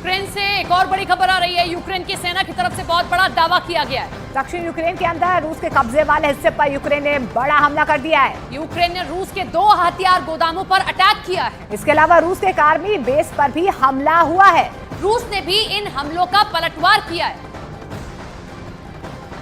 Ukraine से एक और बड़ी खबर आ रही है। यूक्रेन की सेना की तरफ से बहुत बड़ा दावा किया गया है। दक्षिण यूक्रेन के अंदर रूस के कब्जे वाले हिस्से पर यूक्रेन ने बड़ा हमला कर दिया है। यूक्रेन ने रूस के 2 हथियार गोदामों पर अटैक किया है। इसके अलावा रूस के एक आर्मी बेस पर भी हमला हुआ है। रूस ने भी इन हमलों का पलटवार किया है।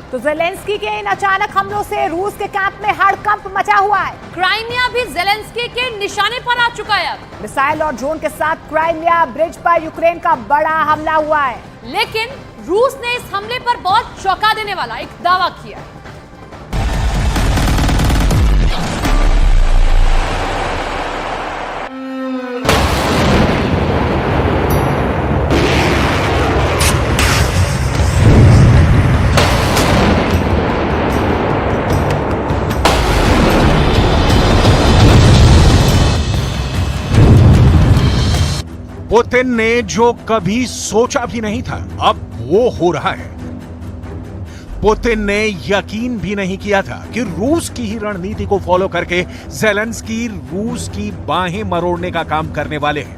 तो ज़ेलेंस्की के इन अचानक हमलों से रूस के कैंप में हड़कंप मचा हुआ है। क्राइमिया भी ज़ेलेंस्की के निशाने पर आ चुका है। मिसाइल और ड्रोन के साथ क्राइमिया ब्रिज पर यूक्रेन का बड़ा हमला हुआ है। लेकिन रूस ने इस हमले पर बहुत चौंका देने वाला एक दावा किया है। पुतिन ने जो कभी सोचा भी नहीं था अब वो हो रहा है। पुतिन ने यकीन भी नहीं किया था कि रूस की ही रणनीति को फॉलो करके ज़ेलेंस्की रूस की बाहें मरोड़ने का काम करने वाले हैं।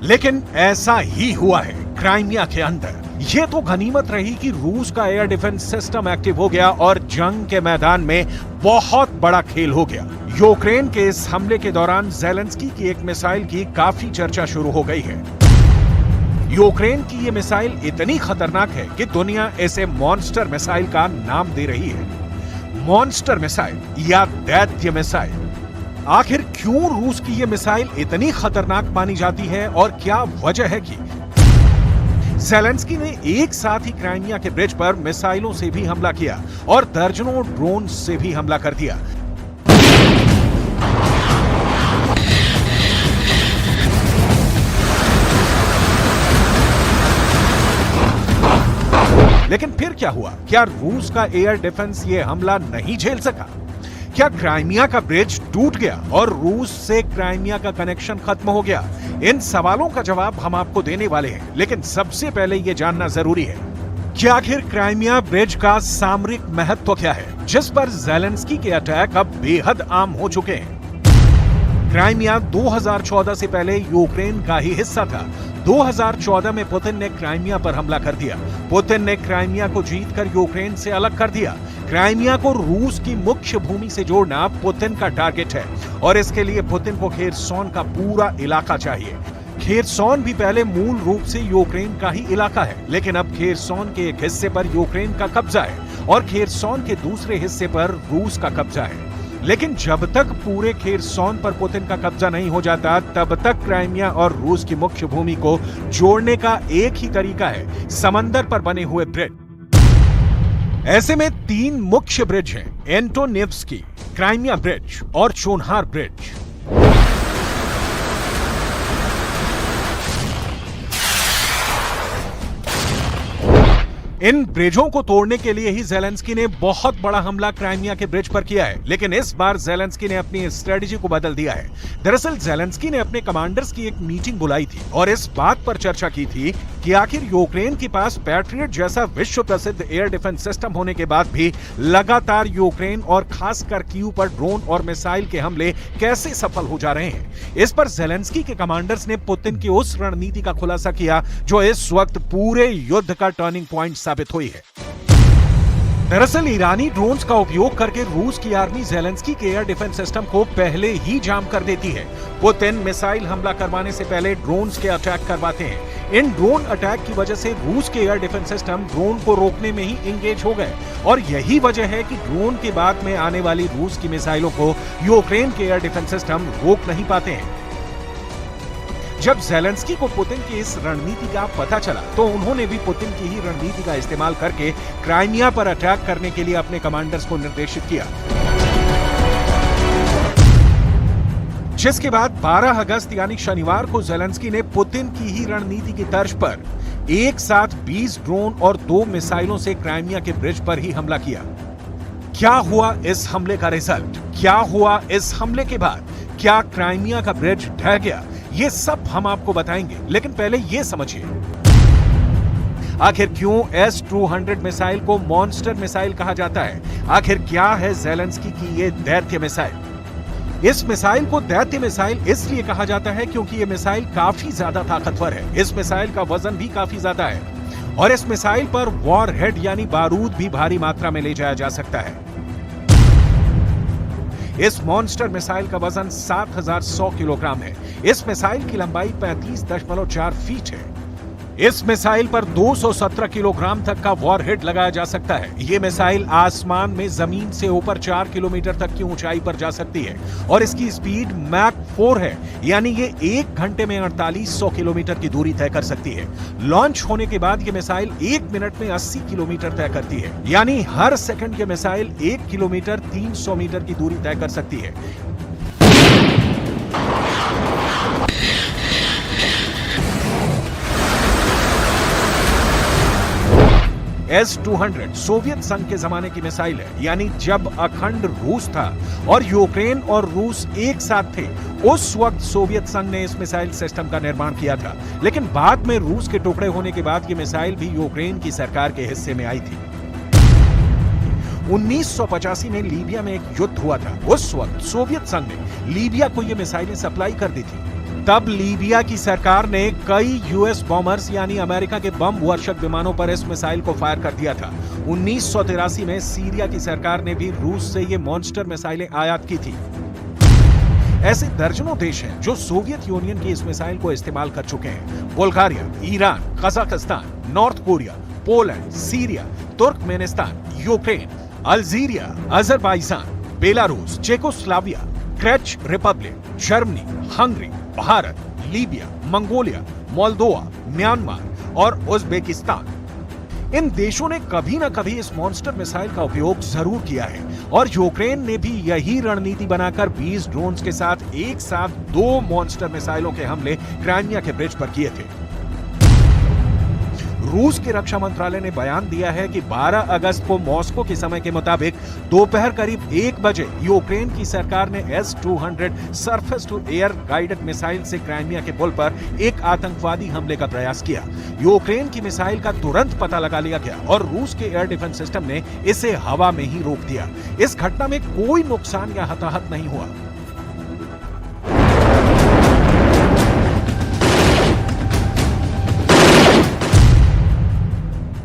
लेकिन ऐसा ही हुआ है। क्राइमिया के अंदर ये तो गनीमत रही कि रूस का एयर डिफेंस सिस्टम एक्टिव हो गया और जंग के मैदान में बहुत बड़ा खेल हो गया। यूक्रेन के इस हमले के दौरान ज़ेलेंस्की की एक मिसाइल की काफी चर्चा शुरू हो गई है। यूक्रेन की ये मिसाइल इतनी खतरनाक है कि दुनिया इसे मॉन्स्टर मिसाइल का नाम दे रही है। मॉन्स्टर मिसाइल या दैत्य मिसाइल। आखिर क्यों रूस की ये मिसाइल इतनी खतरनाक मानी जाती है और क्या वजह है कि ज़ेलेंस्की ने एक साथ ही क्राइमिया के ब्रिज पर मिसाइलों से भी हमला किया और दर्जनों ड्रोन से भी हमला कर दिया। लेकिन फिर क्या हुआ? क्या रूस का एयर डिफेंस ये हमला नहीं झेल सका? क्या क्राइमिया का ब्रिज टूट गया और रूस से क्राइमिया का कनेक्शन खत्म हो गया? इन सवालों का जवाब हम आपको देने वाले हैं, लेकिन सबसे पहले यह जानना जरूरी है कि आखिर क्राइमिया ब्रिज का सामरिक महत्व क्या है, जिस पर ज़ेलेंस्की के अटैक अब बेहद आम हो चुके हैं। क्राइमिया 2014 से पहले यूक्रेन का ही हिस्सा था। 2014 में पुतिन ने क्राइमिया पर हमला कर दिया। पुतिन ने क्राइमिया को जीतकर यूक्रेन से अलग कर दिया। क्राइमिया को रूस की मुख्य भूमि से जोड़ना पुतिन का टारगेट है और इसके लिए पुतिन को खेरसोन का पूरा इलाका चाहिए। खेरसोन भी पहले मूल रूप से यूक्रेन का ही इलाका है, लेकिन अब खेरसोन के एक हिस्से पर यूक्रेन का कब्जा है और खेरसोन के दूसरे हिस्से पर रूस का कब्जा है। लेकिन जब तक पूरे खेरसोन पर पुतिन का कब्जा नहीं हो जाता, तब तक क्राइमिया और रूस की मुख्य भूमि को जोड़ने का एक ही तरीका है, समंदर पर बने हुए ब्रिज। ऐसे में 3 मुख्य ब्रिज हैं, एंटोनेव्स्की, क्राइमिया ब्रिज और चोनहार ब्रिज। इन ब्रिजों को तोड़ने के लिए ही ज़ेलेंस्की ने बहुत बड़ा हमला क्राइमिया के ब्रिज पर किया है, लेकिन इस बार ज़ेलेंस्की ने अपनी स्ट्रेटजी को बदल दिया है। दरअसल ज़ेलेंस्की ने अपने कमांडर्स की एक मीटिंग बुलाई थी और इस बात पर चर्चा की थी कि आखिर यूक्रेन के पास पैट्रियट जैसा विश्व प्रसिद्ध एयर डिफेंस सिस्टम होने के बाद भी लगातार यूक्रेन और खासकर कीव पर ड्रोन और मिसाइल के हमले कैसे सफल हो जा रहे हैं। इस पर ज़ेलेंस्की के कमांडर्स ने पुतिन की उस रणनीति का खुलासा किया जो इस वक्त पूरे युद्ध का टर्निंग पॉइंट साबित हुई है। दरअसल ईरानी ड्रोन्स का उपयोग करके रूस की आर्मी ज़ेलेंस्की के एयर डिफेंस सिस्टम को पहले ही जाम कर देती है। पुतिन मिसाइल हमला करवाने से पहले ड्रोन्स के अटैक करवाते हैं। इन ड्रोन अटैक की वजह से रूस के एयर डिफेंस सिस्टम ड्रोन को रोकने में ही इंगेज हो गए और यही वजह है कि ड्रोन के बाद में आने वाली रूस की मिसाइलों को यूक्रेन के एयर डिफेंस सिस्टम रोक नहीं पाते हैं। जब ज़ेलेंस्की को पुतिन की इस रणनीति का पता चला तो उन्होंने भी पुतिन की ही रणनीति का इस्तेमाल करके क्राइमिया पर अटैक करने के लिए अपने कमांडर्स को निर्देशित किया, जिसके बाद 12 अगस्त यानी शनिवार को ज़ेलेंस्की ने पुतिन की ही रणनीति की तर्ज पर एक साथ 20 ड्रोन और 2 मिसाइलों से क्राइमिया के ब्रिज पर ही हमला किया। क्या हुआ इस हमले का रिजल्ट? क्या हुआ इस हमले के बाद? क्या क्राइमिया का ब्रिज ढह गया? ये सब हम आपको बताएंगे, लेकिन पहले ये समझिए आखिर क्यों S-200 मिसाइल को मॉन्स्टर मिसाइल कहा जाता है? आखिर क्या है ज़ेलेंस्की की ये दैत्य मिसाइल? इस मिसाइल को दैत्य मिसाइल इसलिए कहा जाता है क्योंकि ये मिसाइल काफी ज्यादा ताकतवर है। इस मिसाइल का वजन भी काफी ज्यादा है और इस मिसाइल पर वॉर हेड यानी बारूद भी भारी मात्रा में ले जाया जा सकता है। इस मॉन्स्टर मिसाइल का वजन 7100 किलोग्राम है। इस मिसाइल की लंबाई 35.4 फीट है। इस मिसाइल पर 217 किलोग्राम तक का वॉरहेड लगाया जा सकता है। ये मिसाइल आसमान में जमीन से ऊपर 4 किलोमीटर तक की ऊंचाई पर जा सकती है और इसकी स्पीड मैक 4 है, यानी ये 1 घंटे में 4800 किलोमीटर की दूरी तय कर सकती है। लॉन्च होने के बाद ये मिसाइल 1 मिनट में 80 किलोमीटर तय करती है, यानी हर सेकंड ये मिसाइल 1 किलोमीटर 300 मीटर की दूरी तय कर सकती है। S-200 सोवियत संघ के जमाने की मिसाइल है, यानी जब अखंड रूस था और यूक्रेन और रूस एक साथ थे, उस वक्त सोवियत संघ ने इस मिसाइल सिस्टम का निर्माण किया था। लेकिन बाद में रूस के टुकड़े होने के बाद ये मिसाइल भी यूक्रेन की सरकार के हिस्से में आई थी। 1985 में लीबिया में एक युद्ध हुआ था। उस वक्त सोवियत संघ ने लीबिया को ये मिसाइलें सप्लाई कर दी थी। तब लीबिया की सरकार ने कई यूएस बॉम्बर्स यानी अमेरिका के बम वर्षक विमानों पर इस मिसाइल को फायर कर दिया था। 1983 में सीरिया की सरकार ने भी रूस से ये मॉन्स्टर मिसाइलें आयात की थी। ऐसे दर्जनों देश हैं जो सोवियत यूनियन की इस मिसाइल को इस्तेमाल कर चुके हैं। Bulgaria, Iran, Kazakhstan, north Korea, Poland, Syria, Turkmenistan, Ukraine, Algeria, Azerbaijan, Belarus, Czechoslovakia, creche Republic, Germany, Hungary, Bharat, Libya, Mongolia, Moldova, Myanmar और उज्बेकिस्तान। इन देशों ने कभी ना कभी इस मॉन्स्टर मिसाइल का उपयोग जरूर किया है और यूक्रेन ने भी यही रणनीति बनाकर 20 ड्रोन्स के साथ एक साथ 2 मॉन्स्टर मिसाइलों के हमले क्राइमिया के ब्रिज पर किए थे। रूस के रक्षा मंत्रालय ने बयान दिया है कि 12 अगस्त को मॉस्को के समय के मुताबिक दोपहर करीब 1 बजे यूक्रेन की सरकार ने S-200 surface to air guided missile से क्राइमिया के पुल पर एक आतंकवादी हमले का प्रयास किया। यूक्रेन की मिसाइल का तुरंत पता लगा लिया गया और रूस के एयर डिफेंस सिस्टम ने इसे हवा में ही रोक दिया। इस घटना में कोई नुकसान या हताहत नहीं हुआ।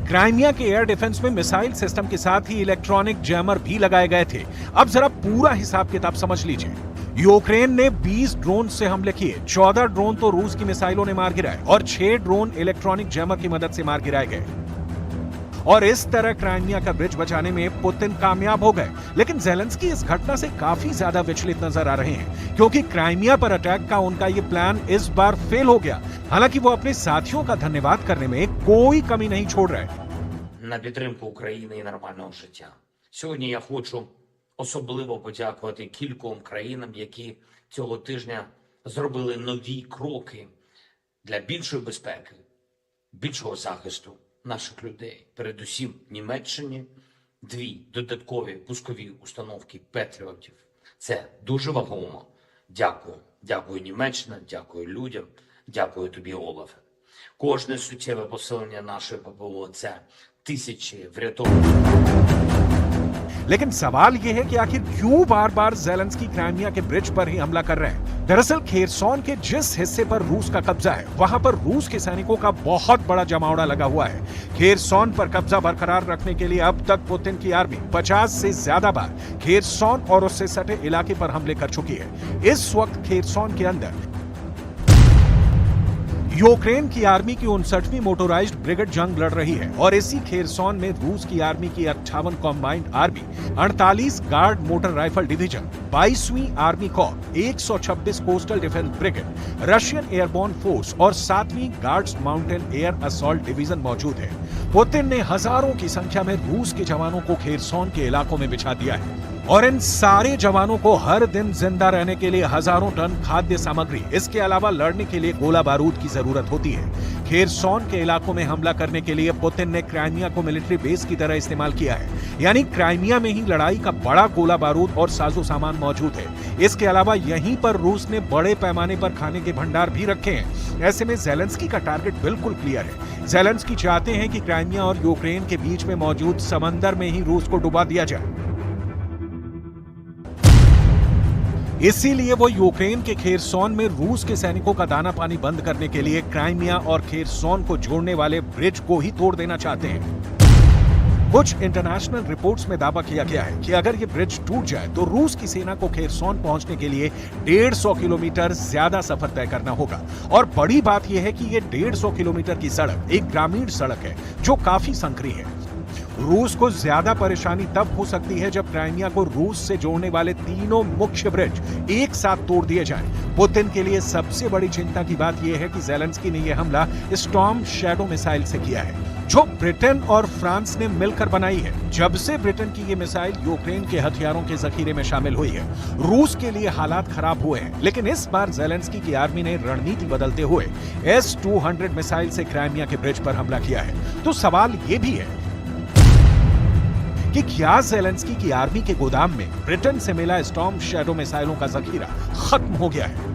क्राइमिया के एयर डिफेंस में मिसाइल सिस्टम के साथ ही इलेक्ट्रॉनिक जैमर भी लगाए गए थे। अब जरा पूरा हिसाब किताब समझ लीजिए। यूक्रेन ने 20 ड्रोन से हमले किए, 14 ड्रोन तो रूस की मिसाइलों ने मार गिराए और 6 ड्रोन इलेक्ट्रॉनिक जैमर की मदद से मार गिराए गए। और इस तरह क्राइमिया का ब्रिज बचाने में पुतिन कामयाब हो गए। लेकिन ज़ेलेंस्की इस घटना से काफी ज्यादा विचलित नजर आ रहे हैं, क्योंकि क्राइमिया पर अटैक का उनका ये प्लान इस बार फेल हो गया। हालांकि वो अपने साथियों का धन्यवाद करने में कोई कमी नहीं छोड़ रहे। На підтримку України і нормального життя. Сьогодні я хочу особливо подякувати кільком країнам, які цього тижня зробили нові кроки для більшої безпеки, більшого захисту наших людей. Передусім Німеччині 2 додаткові пускові установки Петріотів. Це дуже вагомо. Дякую. Дякую, Німеччина, дякую людям, дякую тобі, Олафе. Кожне суттєве посилення нашої ППО – це тисячі врятованих. लेकिन सवाल यह है कि आखिर क्यों बार बार ज़ेलेंस्की क्राइमिया के ब्रिज पर ही हमला कर रहे हैं। दरअसल खेरसॉन के जिस हिस्से पर रूस का कब्जा है, वहां पर रूस के सैनिकों का बहुत बड़ा जमावड़ा लगा हुआ है। खेरसॉन पर कब्जा बरकरार रखने के लिए अब तक पुतिन की आर्मी 50 से ज्यादा बार खेरसॉन और उससे सटे इलाके पर हमले कर चुकी है। इस वक्त खेरसॉन के अंदर यूक्रेन की आर्मी की 59वीं मोटोराइज्ड ब्रिगेड जंग लड़ रही है और इसी खेरसॉन में रूस की आर्मी की 58 combined army, 48 guard motor rifle division, 22वीं army corps, 126 coastal defence brigade, Russian airborne force और 7वीं guards mountain air assault division मौजूद है। पुतिन ने हजारों की संख्या में रूस के जवानों को खेरसॉन के इलाकों में बिछा दिया है और इन सारे जवानों को हर दिन जिंदा रहने के लिए हजारों टन खाद्य सामग्री, इसके अलावा लड़ने के लिए गोला बारूद की जरूरत होती है। खेरसॉन के इलाकों में हमला करने के लिए पुतिन ने क्राइमिया को मिलिट्री बेस की तरह इस्तेमाल किया है, यानी क्राइमिया में ही लड़ाई का बड़ा गोला बारूद और साजो सामान मौजूद है। इसके अलावा यहीं पर रूस ने बड़े पैमाने पर खाने के भंडार भी रखे हैं। ऐसे में ज़ेलेंस्की का टारगेट बिल्कुल क्लियर है। ज़ेलेंस्की चाहते हैं कि क्राइमिया और यूक्रेन के बीच में मौजूद समंदर में ही रूस को डुबा दिया जाए। इसीलिए वो यूक्रेन के खेरसोन में रूस के सैनिकों का दाना पानी बंद करने के लिए क्राइमिया और खेरसोन को जोड़ने वाले ब्रिज को ही तोड़ देना चाहते हैं। कुछ इंटरनेशनल रिपोर्ट्स में दावा किया गया है कि अगर ये ब्रिज टूट जाए तो रूस की सेना को खेरसोन पहुंचने के लिए 150 किलोमीटर ज्यादा सफर तय करना होगा। और बड़ी बात यह है कि ये 150 किलोमीटर की सड़क एक ग्रामीण सड़क है जो काफी संकरी है। रूस को ज्यादा परेशानी तब हो सकती है जब क्राइमिया को रूस से जोड़ने वाले तीनों मुख्य ब्रिज एक साथ तोड़ दिए जाएं। पुतिन के लिए सबसे बड़ी चिंता की बात यह है कि ज़ेलेंस्की ने यह हमला स्टॉर्म शैडो मिसाइल से किया है, जो ब्रिटेन और फ्रांस ने मिलकर बनाई है। जब से ब्रिटेन की ये मिसाइल यूक्रेन के हथियारों के जखीरे में शामिल हुई है, रूस के लिए हालात खराब हुए हैं। लेकिन इस बार ज़ेलेंस्की की आर्मी ने रणनीति बदलते हुए S-200 मिसाइल से क्राइमिया के ब्रिज पर हमला किया है। तो सवाल ये भी है कि क्या ज़ेलेंस्की की आर्मी के गोदाम में ब्रिटेन से मिला स्टॉर्म शैडो मिसाइलों का जखीरा खत्म हो गया है?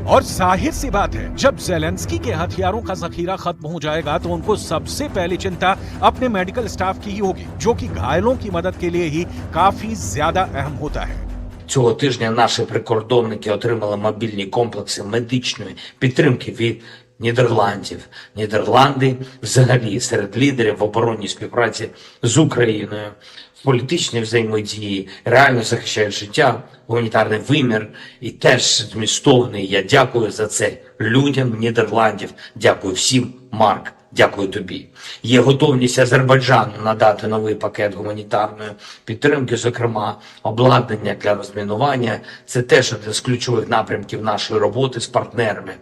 और जाहिर सी बात है, जब ज़ेलेंस्की के हथियारों का जखीरा खत्म हो जाएगा तो उनको सबसे पहली चिंता अपने मेडिकल स्टाफ की ही होगी, जो कि घायलों की मदद के लिए ही काफी ज्यादा अहम होता है। Цього тижня наші прикордонники отримали мобільні комплекси медичної підтримки від Нідерландів. Нідерланди взагалі серед лідерів в оборонній співпраці з Україною, в політичній взаємодії, реально захищають життя, гуманітарний вимір і теж змістовний. Я дякую за це людям Нідерландів. Дякую всім, Марк. Дякую тобі. Є готовність Азербайджану надати новий пакет гуманітарної підтримки, зокрема обладнання для розмінування. Це теж один з ключових напрямків нашої роботи з партнерами.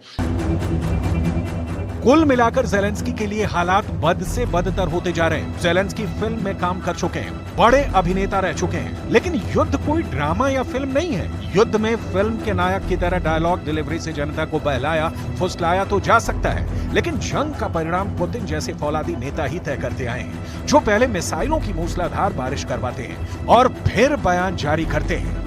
कुल मिलाकर ज़ेलेंस्की के लिए हालात बद से बदतर होते जा रहे हैं। ज़ेलेंस्की फिल्म में काम कर चुके हैं, बड़े अभिनेता रह चुके हैं, लेकिन युद्ध कोई ड्रामा या फिल्म नहीं है। युद्ध में फिल्म के नायक की तरह डायलॉग डिलीवरी से जनता को बहलाया फुसलाया तो जा सकता है, लेकिन जंग का परिणाम पुतिन जैसे फौलादी नेता ही तय करते आए हैं, जो पहले मिसाइलों की मूसलाधार बारिश करवाते हैं और फिर बयान जारी करते हैं।